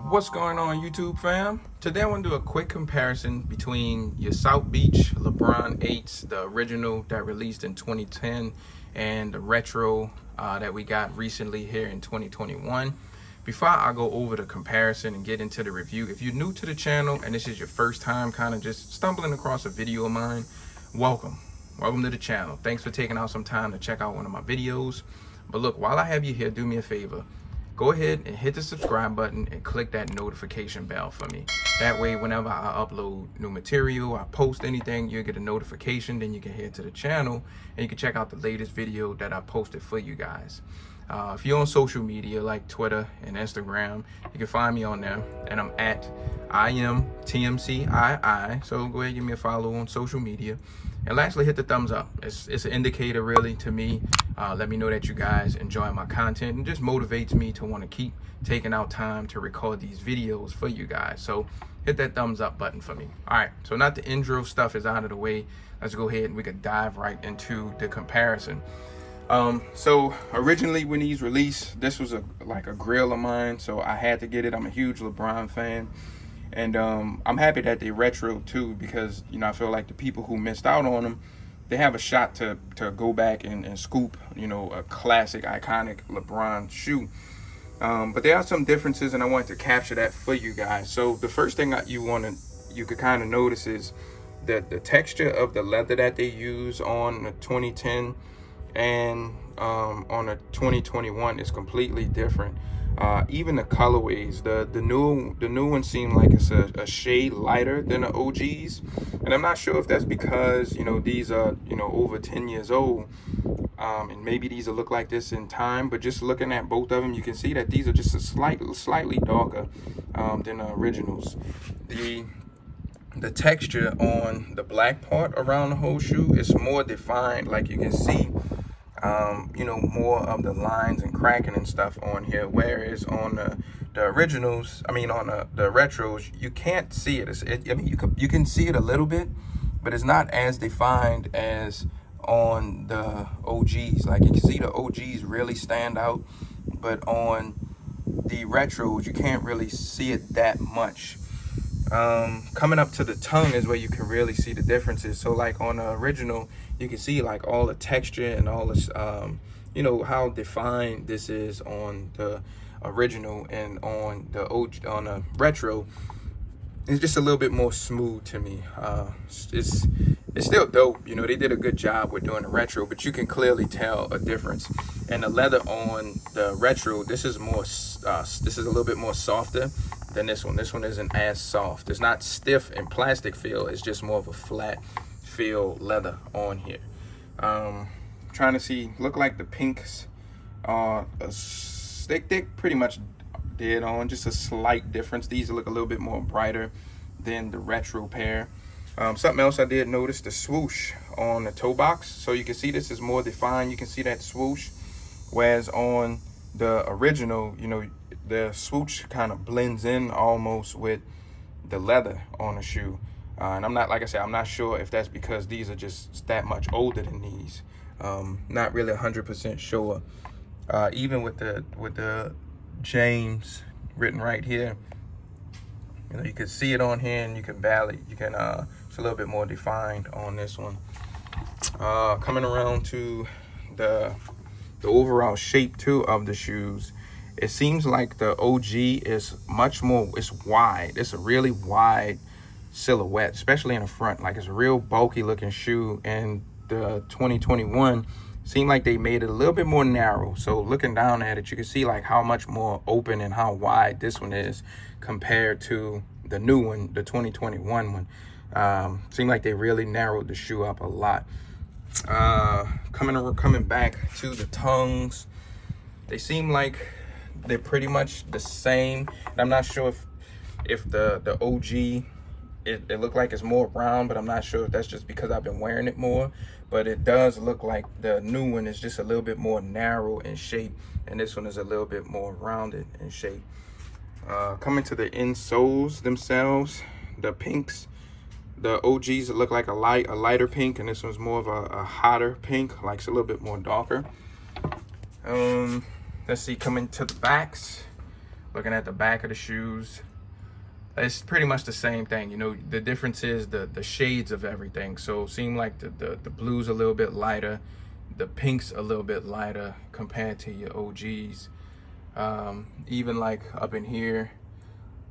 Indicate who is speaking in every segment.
Speaker 1: What's going on, YouTube fam? Today I want to do a quick comparison between your South Beach LeBron 8s, the original that released in 2010, and the retro that we got recently here in 2021. Before I go over the comparison and get into the review, if you're new to the channel and this is your first time kind of just stumbling across a video of mine, welcome. Welcome to the channel. Thanks for taking out some time to check out one of my videos. But look, while I have you here, do me a favor. Go ahead and hit the subscribe button and click that notification bell for me. That way, whenever I upload new material, I post anything, you'll get a notification. Then you can head to the channel and you can check out the latest video that I posted for you guys. If you're on social media like Twitter and Instagram, you can find me on there, and I'm at IMTMCII. So go ahead and give me a follow on social media. And lastly, hit the thumbs up. It's an indicator really to me. Let me know that you guys enjoy my content and just motivates me to want to keep taking out time to record these videos for you guys. So hit that thumbs up button for me. All right, so now the intro stuff is out of the way, let's go ahead and we could dive right into the comparison. So originally when these released, this was like a grill of mine, so I had to get it. I'm a huge LeBron fan. And I'm happy that they retro too, because I feel like the people who missed out on them, they have a shot to go back and scoop a classic iconic LeBron shoe. But there are some differences, and I wanted to capture that for you guys. So the first thing that you could kind of notice is that the texture of the leather that they use on the 2010 and on the 2021 is completely different. Even the colorways, the new one seem like it's a shade lighter than the OGs, and I'm not sure if that's because these are over 10 years old, and maybe these will look like this in time. But just looking at both of them, you can see that these are just slightly darker than the originals. The texture on the black part around the whole shoe is more defined, like you can see more of the lines and cracking and stuff on here, whereas on the originals, on the retros, you can't see it. You can see it a little bit, but it's not as defined as on the OGs. Like you can see the OGs really stand out, but on the retros you can't really see it that much. Coming up to the tongue is where you can really see the differences. So like on the original, you can see like all the texture and all this, how defined this is on the original, and on the on the retro, it's just a little bit more smooth to me. It's still dope. They did a good job with doing the retro, but you can clearly tell a difference. And the leather on the retro, this is a little bit more softer than this one. This one isn't as soft. It's not stiff and plastic feel. It's just more of a flat feel leather on here. Trying to see, look like the pinks are they pretty much dead on, just a slight difference. These look a little bit more brighter than the retro pair. Something else I did notice, the swoosh on the toe box. So you can see this is more defined. You can see that swoosh, whereas on the original, the swoosh kind of blends in almost with the leather on the shoe. And I'm not sure if that's because these are just that much older than these. Not really 100% sure. Even with the James written right here, you can see it on here, and it's a little bit more defined on this one. Coming around to the overall shape too of the shoes, it seems like the OG is much more, it's wide. It's a really wide silhouette, especially in the front. Like it's a real bulky looking shoe, and the 2021 seemed like they made it a little bit more narrow. So looking down at it, you can see like how much more open and how wide this one is compared to the new one, the 2021 one. Seemed like they really narrowed the shoe up a lot. Coming back to the tongues, they seem like they're pretty much the same. And I'm not sure if the OG, it looked like it's more round, but I'm not sure if that's just because I've been wearing it more. But it does look like the new one is just a little bit more narrow in shape, and this one is a little bit more rounded in shape. Coming to the insoles themselves, the pinks, the OGs look like a lighter pink, and this one's more of a hotter pink, like it's a little bit more darker. Let's see, coming to the backs, Looking at the back of the shoes, it's pretty much the same thing. You know, the difference is the shades of everything. So it seemed like the blue's a little bit lighter, the pink's a little bit lighter compared to your OGs. Even like up in here,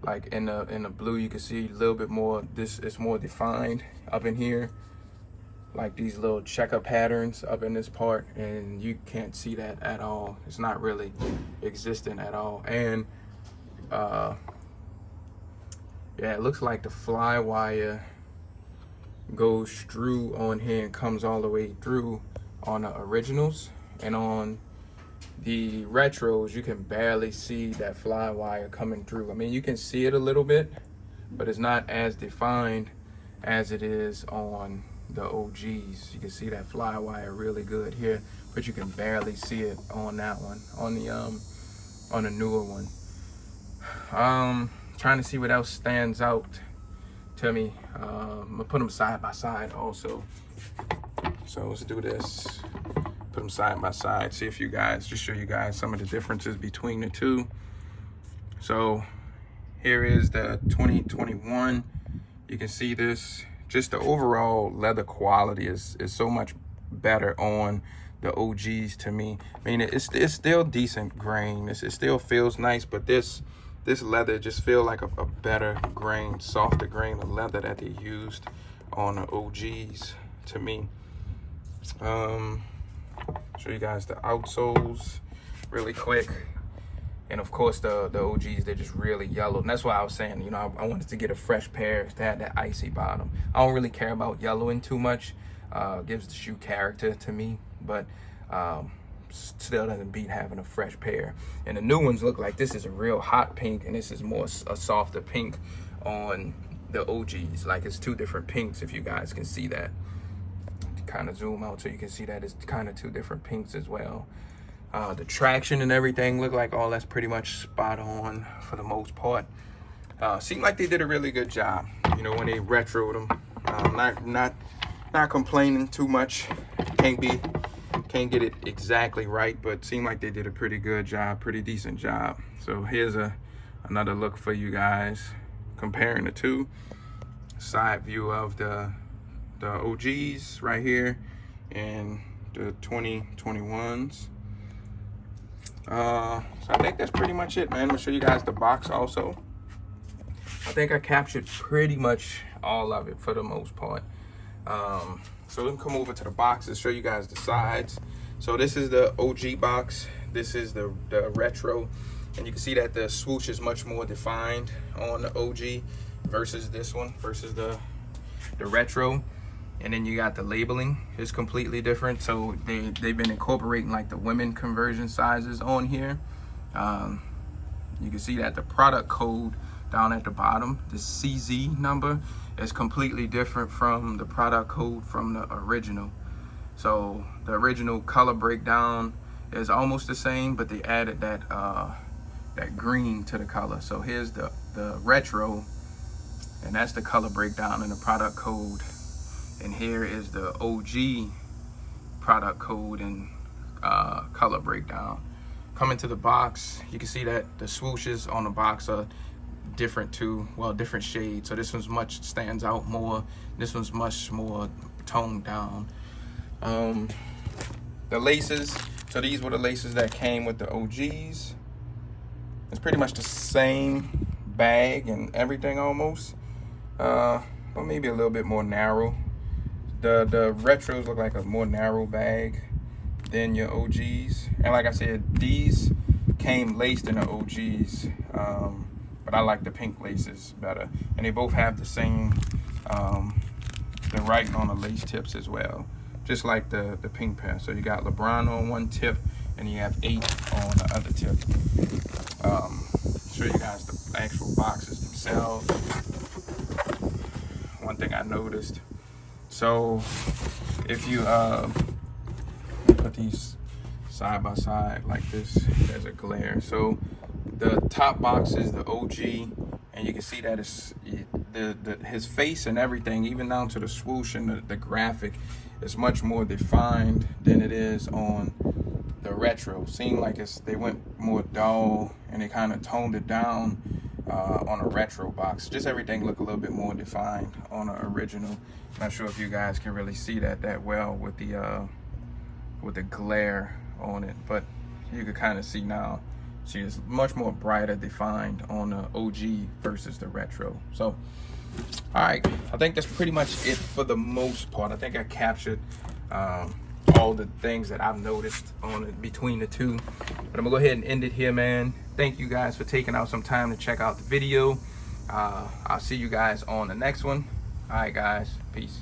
Speaker 1: like in the blue, you can see a little bit more. This is more defined up in here, like these little checker patterns up in this part, and you can't see that at all. It's not really existent at all. And yeah, it looks like the fly wire goes through on here and comes all the way through on the originals, and on the retros you can barely see that fly wire coming through. I mean, you can see it a little bit, but it's not as defined as it is on the OGs. You can see that fly wire really good here, but you can barely see it on that one, on the newer one. Trying to see what else stands out to me. I'm gonna put them side by side also. So let's do this. Put them side by side. See if you guys, just show you guys some of the differences between the two. So here is the 2021. You can see this. Just the overall leather quality is so much better on the OGs to me. I mean, it's still decent grain. It still feels nice, but this leather just feel like a better grain, softer grain of leather that they used on the OGs to me. Show you guys the outsoles really quick. And of course the OGs, they're just really yellow. And that's why I was saying, you know, I wanted to get a fresh pair to have that icy bottom. I don't really care about yellowing too much. Gives the shoe character to me, but still doesn't beat having a fresh pair. And the new ones look like this is a real hot pink, and this is more a softer pink on the OGs. Like it's two different pinks, if you guys can see that. Kind of zoom out so you can see that it's kind of two different pinks as well. The traction and everything look like all that's pretty much spot on for the most part. Seemed like they did a really good job, you know, when they retroed them. Not complaining too much. Can't get it exactly right, but seemed like they did a pretty good job, pretty decent job. So here's another look for you guys, comparing the two. Side view of the OGs right here and the 2021s. So I think that's pretty much it, man. I'm gonna show you guys the box also. I think I captured pretty much all of it for the most part. So let me come over to the boxes, show you guys the sides. So this is the OG box. This is the retro. And you can see that the swoosh is much more defined on the OG versus this one, versus the retro. And then you got the labeling is completely different. So they've been incorporating like the women conversion sizes on here. You can see that the product code down at the bottom, the CZ number, is completely different from the product code from the original. So the original color breakdown is almost the same, but they added that green to the color. So here's the retro, and that's the color breakdown in the product code. And here is the OG product code and color breakdown. Coming to the box, you can see that the swooshes on the box are different too, well, different shades. So this one's stands out more. This one's much more toned down. The laces, so these were the laces that came with the OGs. It's pretty much the same bag and everything almost, but maybe a little bit more narrow. The retros look like a more narrow bag than your OGs. And like I said, these came laced in the OGs, but I like the pink laces better. And they both have the same, the writing on the lace tips as well, just like the pink pair. So you got LeBron on one tip, and you have 8 on the other tip. Show you guys the actual boxes themselves. One thing I noticed, so if you put these side by side like this, there's a glare. So the top box is the OG, and you can see that it's his face and everything, even down to the swoosh and the graphic, is much more defined than it is on the retro. Seemed like they went more dull and they kind of toned it down on a retro box. Just everything looked a little bit more defined on an original. Not sure if you guys can really see that well with the glare on it, but you can kind of see now. See, it's much more brighter defined on the OG versus the retro. So, all right, I think that's pretty much it for the most part. I think I captured all the things that I've noticed on it between the two. But I'm gonna go ahead and end it here, man. Thank you guys for taking out some time to check out the video. I'll see you guys on the next one. All right, guys, peace.